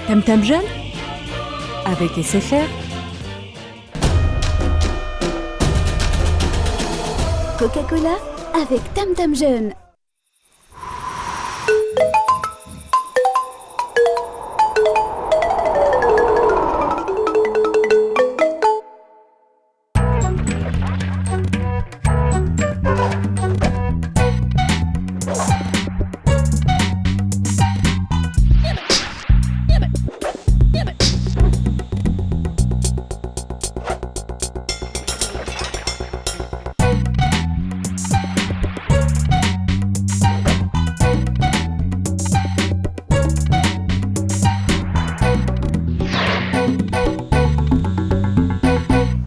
Tam Tam Jeune avec SFR. Coca-Cola avec Tam Tam Jeune.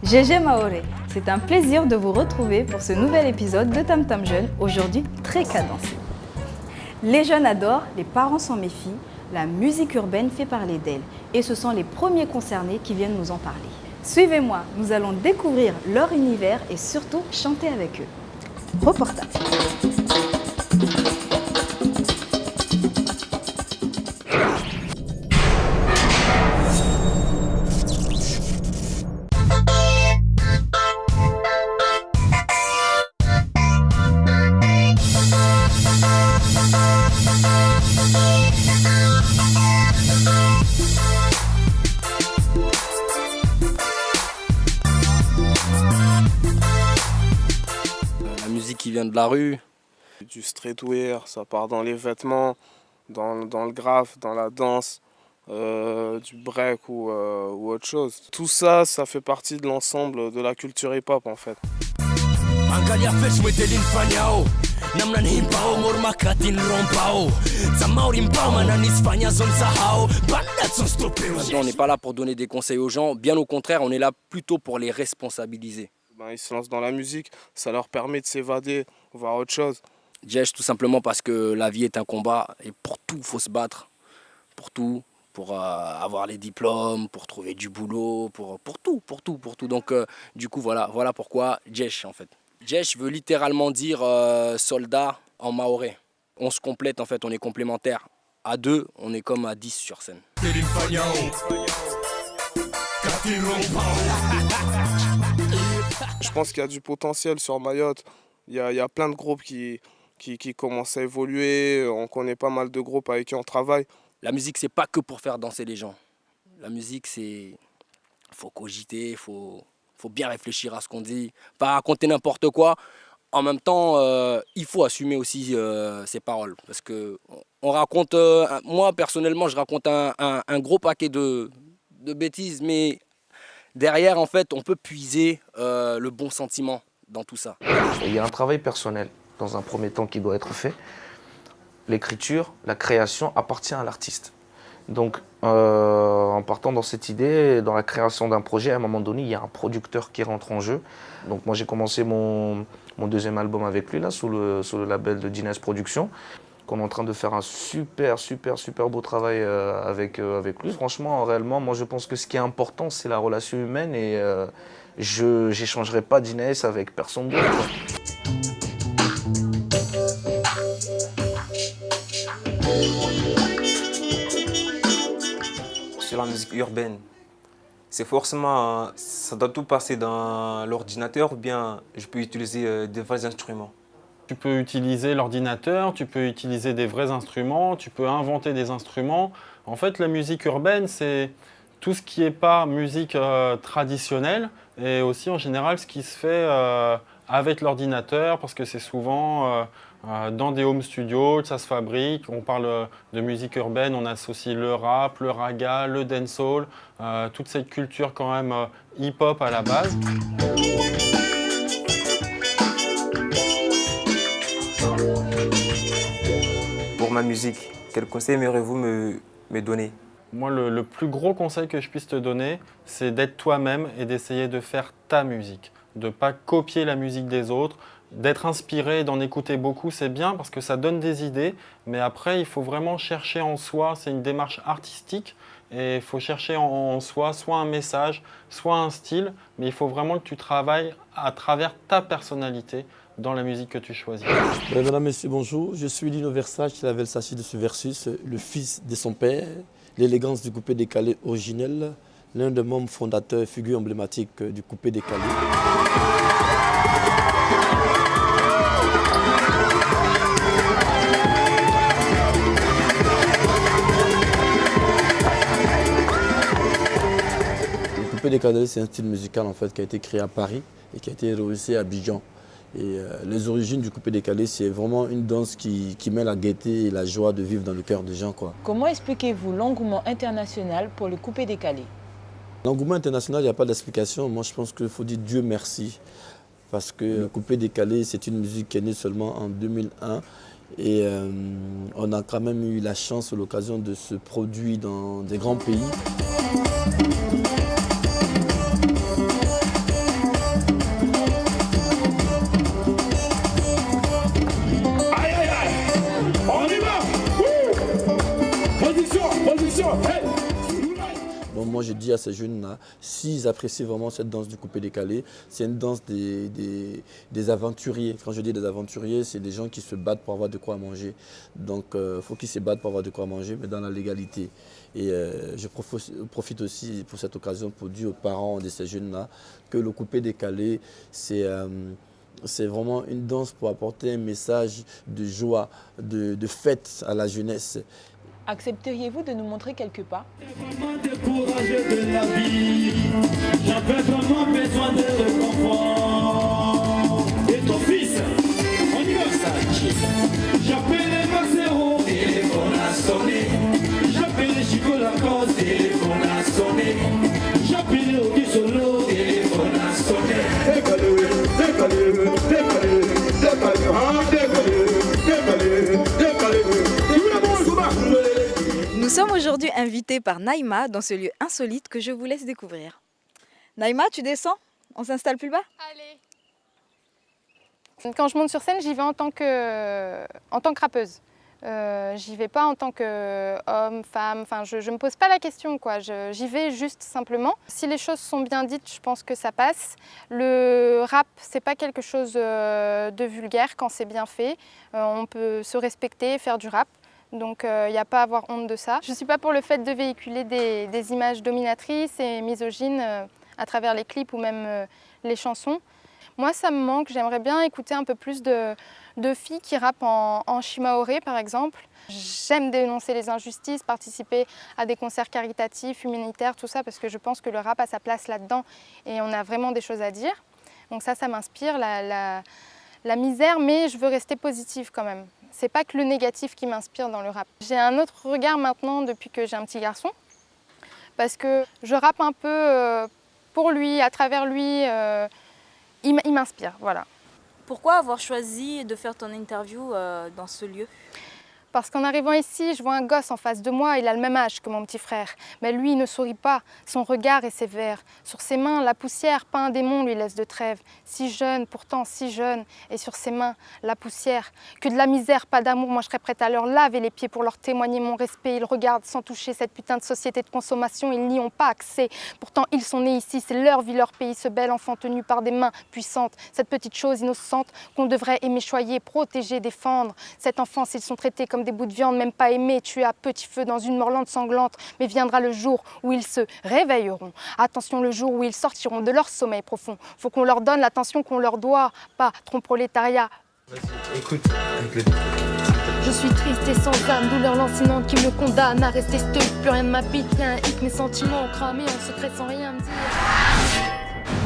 GG Maoré, c'est un plaisir de vous retrouver pour ce nouvel épisode de Tam Tam Jeune, aujourd'hui très cadencé. Les jeunes adorent, les parents s'en méfient, la musique urbaine fait parler d'elle et ce sont les premiers concernés qui viennent nous en parler. Suivez-moi, nous allons découvrir leur univers et surtout chanter avec eux. Reportage. Qui vient de la rue. Du streetwear, ça part dans les vêtements, dans le graphe, dans la danse, du break ou autre chose. Tout ça, ça fait partie de l'ensemble de la culture hip-hop en fait. On n'est pas là pour donner des conseils aux gens, bien au contraire, on est là plutôt pour les responsabiliser. Ils se lancent dans la musique, ça leur permet de s'évader, voir autre chose. Jesh, tout simplement parce que la vie est un combat et pour tout, il faut se battre. Pour tout, pour avoir les diplômes, pour trouver du boulot, pour tout. Donc du coup, voilà pourquoi Jesh en fait. Jesh veut littéralement dire soldat en maoré. On se complète en fait, on est complémentaires. À deux, on est comme à 10 sur scène. Je pense qu'il y a du potentiel sur Mayotte. Il y a plein de groupes qui commencent à évoluer. On connaît pas mal de groupes avec qui on travaille. La musique, c'est pas que pour faire danser les gens. La musique, c'est... faut cogiter, faut bien réfléchir à ce qu'on dit. Pas raconter n'importe quoi. En même temps, il faut assumer aussi ses paroles. Parce que on raconte... moi, personnellement, je raconte un gros paquet de bêtises, mais... derrière, en fait, on peut puiser le bon sentiment dans tout ça. Il y a un travail personnel, dans un premier temps, qui doit être fait. L'écriture, la création appartient à l'artiste. Donc, en partant dans cette idée, dans la création d'un projet, à un moment donné, il y a un producteur qui rentre en jeu. Donc moi, j'ai commencé mon deuxième album avec lui, là, sous le label de Dines Productions. On est en train de faire un super beau travail avec lui. Franchement, réellement, moi je pense que ce qui est important, c'est la relation humaine et je n'échangerai pas d'Inès avec personne d'autre. Sur la musique urbaine, c'est forcément, ça doit tout passer dans l'ordinateur ou bien je peux utiliser des vrais instruments. Tu peux utiliser l'ordinateur, tu peux utiliser des vrais instruments, tu peux inventer des instruments. En fait, la musique urbaine, c'est tout ce qui n'est pas musique traditionnelle et aussi en général ce qui se fait avec l'ordinateur parce que c'est souvent dans des home studios, ça se fabrique. On parle de musique urbaine, on associe le rap, le raga, le dancehall, toute cette culture quand même hip-hop à la base. Pour ma musique, quel conseil aimeriez-vous me donner? Moi, le plus gros conseil que je puisse te donner, c'est d'être toi-même et d'essayer de faire ta musique. De ne pas copier la musique des autres, d'être inspiré, d'en écouter beaucoup, c'est bien parce que ça donne des idées. Mais après, il faut vraiment chercher en soi, c'est une démarche artistique. Et il faut chercher en soi soit un message, soit un style. Mais il faut vraiment que tu travailles à travers ta personnalité dans la musique que tu choisis. Mesdames, Messieurs, bonjour. Je suis Lino Versace, la Versace de ce Versus, le fils de son père l'élégance du coupé décalé originel, l'un des membres fondateurs, figure emblématique du coupé décalé. Le coupé décalé, c'est un style musical en fait, qui a été créé à Paris et qui a été réussi à Abidjan. Et les origines du coupé décalé, c'est vraiment une danse qui met la gaieté et la joie de vivre dans le cœur des gens, quoi. Comment expliquez-vous l'engouement international pour le coupé décalé? L'engouement international, il n'y a pas d'explication. Moi, je pense qu'il faut dire Dieu merci. Parce que le coupé décalé, c'est une musique qui est née seulement en 2001. Et on a quand même eu la chance, l'occasion de se produire dans des grands pays. Donc moi je dis à ces jeunes-là, s'ils apprécient vraiment cette danse du coupé décalé, c'est une danse des aventuriers. Quand je dis des aventuriers, c'est des gens qui se battent pour avoir de quoi manger. Donc il faut qu'ils se battent pour avoir de quoi manger, mais dans la légalité. Et je profite aussi pour cette occasion pour dire aux parents de ces jeunes-là que le coupé décalé, c'est vraiment une danse pour apporter un message de joie, de fête à la jeunesse. Accepteriez-vous de nous montrer quelques pas? Découragé de la vie, j'avais vraiment besoin de réconfort. Et ton fils, on y va ça. J'appelle Macero, téléphone a sonné. J'appelle Chico Lacoste, téléphone a sonné. J'appelle Oki Solo, téléphone a sonné. Décalé, décalé, décalé, décalé, ah décalé, décalé, décalé. Nous sommes aujourd'hui invités par Naïma dans ce lieu insolite que je vous laisse découvrir. Naïma, tu descends? On s'installe plus bas? Allez. Quand je monte sur scène, j'y vais en tant que rappeuse. J'y vais pas en tant qu'homme, femme, enfin je me pose pas la question, quoi. J'y vais juste simplement. Si les choses sont bien dites, je pense que ça passe. Le rap, c'est pas quelque chose de vulgaire quand c'est bien fait. On peut se respecter et faire du rap. Donc il n'y a pas à avoir honte de ça. Je ne suis pas pour le fait de véhiculer des images dominatrices et misogynes à travers les clips ou même les chansons. Moi ça me manque, j'aimerais bien écouter un peu plus de filles qui rappent en shimaoré par exemple. J'aime dénoncer les injustices, participer à des concerts caritatifs, humanitaires, tout ça parce que je pense que le rap a sa place là-dedans et on a vraiment des choses à dire. Donc ça m'inspire, la misère, mais je veux rester positive quand même. C'est pas que le négatif qui m'inspire dans le rap. J'ai un autre regard maintenant depuis que j'ai un petit garçon, parce que je rappe un peu pour lui, à travers lui, il m'inspire, voilà. Pourquoi avoir choisi de faire ton interview dans ce lieu? Parce qu'en arrivant ici, je vois un gosse en face de moi, il a le même âge que mon petit frère. Mais lui, il ne sourit pas, son regard est sévère. Sur ses mains, la poussière, pas un démon lui laisse de trêve. Si jeune, pourtant si jeune, et sur ses mains, la poussière. Que de la misère, pas d'amour, moi je serais prête à leur laver les pieds pour leur témoigner mon respect. Ils regardent sans toucher cette putain de société de consommation, ils n'y ont pas accès. Pourtant, ils sont nés ici, c'est leur vie, leur pays, ce bel enfant tenu par des mains puissantes. Cette petite chose innocente qu'on devrait aimer, choyer, protéger, défendre. Cette enfance, ils sont traités comme des bouts de viande, même pas aimés, tués à petit feu dans une morlande sanglante. Mais viendra le jour où ils se réveilleront. Attention, le jour où ils sortiront de leur sommeil profond. Faut qu'on leur donne l'attention qu'on leur doit. Pas trop prolétariat. Écoute. Je suis triste et sans âme, douleur lancinante qui me condamne à rester stoïque. Plus rien ne m'habite, rien hic, mes sentiments cramés en secret sans rien me dire.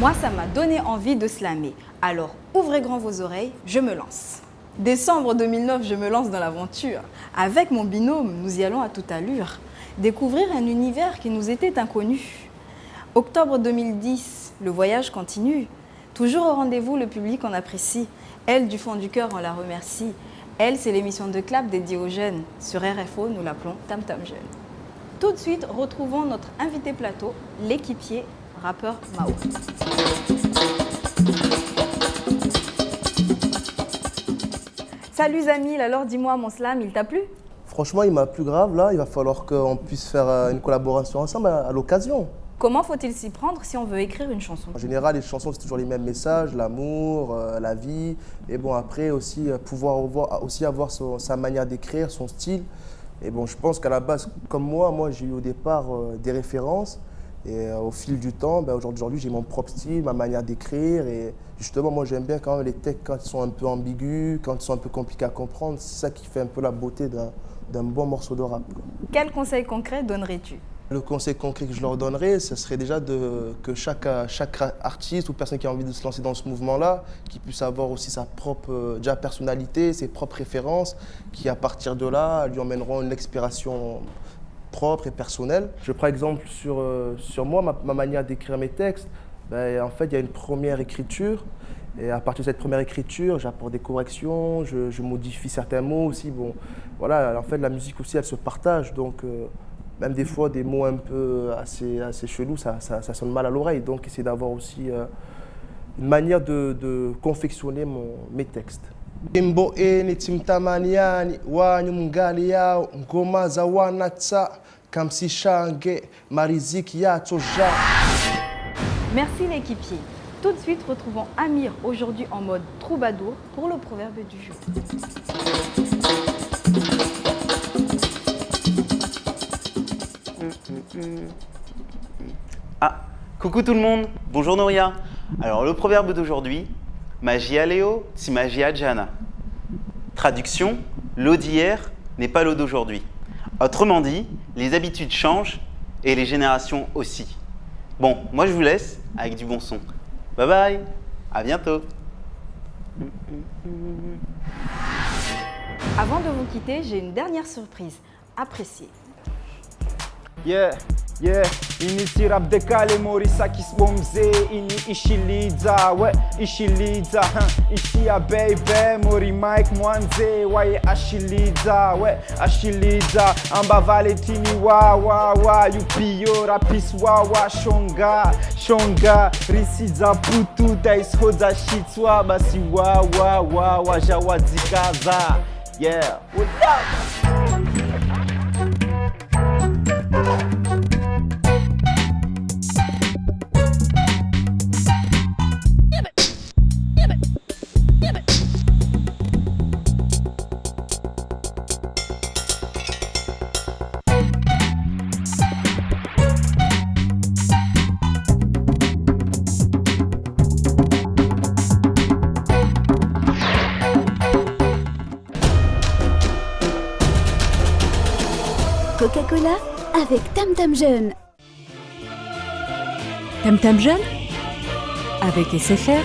Moi, ça m'a donné envie de slammer. Alors, ouvrez grand vos oreilles, je me lance. Décembre 2009, je me lance dans l'aventure. Avec mon binôme, nous y allons à toute allure. Découvrir un univers qui nous était inconnu. Octobre 2010, le voyage continue. Toujours au rendez-vous, le public en apprécie. Elle, du fond du cœur, on la remercie. Elle, c'est l'émission de clap dédiée aux jeunes. Sur RFO, nous l'appelons Tam Tam Jeune. Tout de suite, retrouvons notre invité plateau, l'équipier, rappeur Mao. Salut Zamil, alors dis-moi, mon slam, il t'a plu? Franchement, il m'a plu grave. Là, il va falloir qu'on puisse faire une collaboration ensemble à l'occasion. Comment faut-il s'y prendre si on veut écrire une chanson? En général, les chansons, c'est toujours les mêmes messages, l'amour, la vie. Et bon, après, aussi, pouvoir aussi avoir sa manière d'écrire, son style. Et bon, je pense qu'à la base, comme moi j'ai eu au départ des références. Et au fil du temps, aujourd'hui j'ai mon propre style, ma manière d'écrire. Et justement, moi j'aime bien quand même les textes quand ils sont un peu ambigus, quand ils sont un peu compliqués à comprendre. C'est ça qui fait un peu la beauté d'un bon morceau de rap, quoi. Quel conseil concret donnerais-tu? Le conseil concret que je leur donnerais, ce serait déjà que chaque artiste ou personne qui a envie de se lancer dans ce mouvement-là, qui puisse avoir aussi sa propre déjà personnalité, ses propres références, qui à partir de là lui emmèneront une inspiration propre et personnelle. Je prends exemple sur moi, ma manière d'écrire mes textes. En fait, il y a une première écriture. Et à partir de cette première écriture, j'apporte des corrections, je modifie certains mots aussi. Bon, voilà, en fait, la musique aussi, elle se partage. Donc, même des fois, des mots un peu assez chelous, ça sonne mal à l'oreille. Donc, essayer d'avoir aussi une manière de confectionner mes textes. Imbo eni timtamaniani wanyu mngali yao ngoma za wanatsa kamsishange mariziki yacho ja. Merci l'équipier. Tout de suite, retrouvons Amir aujourd'hui en mode troubadour pour le proverbe du jour. Ah, coucou tout le monde, bonjour Noria. Alors le proverbe d'aujourd'hui, magia Léo, si magia Jana. Traduction, l'eau d'hier n'est pas l'eau d'aujourd'hui. Autrement dit, les habitudes changent et les générations aussi. Bon, moi je vous laisse avec du bon son. Bye bye, à bientôt. Avant de vous quitter, j'ai une dernière surprise. Appréciez. Yeah, inizi rap décalé, Morisaki Bomzé, ini ishiliza, ouais, ishiliza, ishia baby, Mori Mike Mwanze, ouais, ashiliza, ouais, ashiliza, amba Valentini, wa, yupio, rapis, wa, shonga, risiza, putu, dais, hoza, shitswa, basi, wa, jawadzikaza, yeah, what up? Coca-Cola avec Tam Tam Jeune. Tam Tam Jeune avec SFR.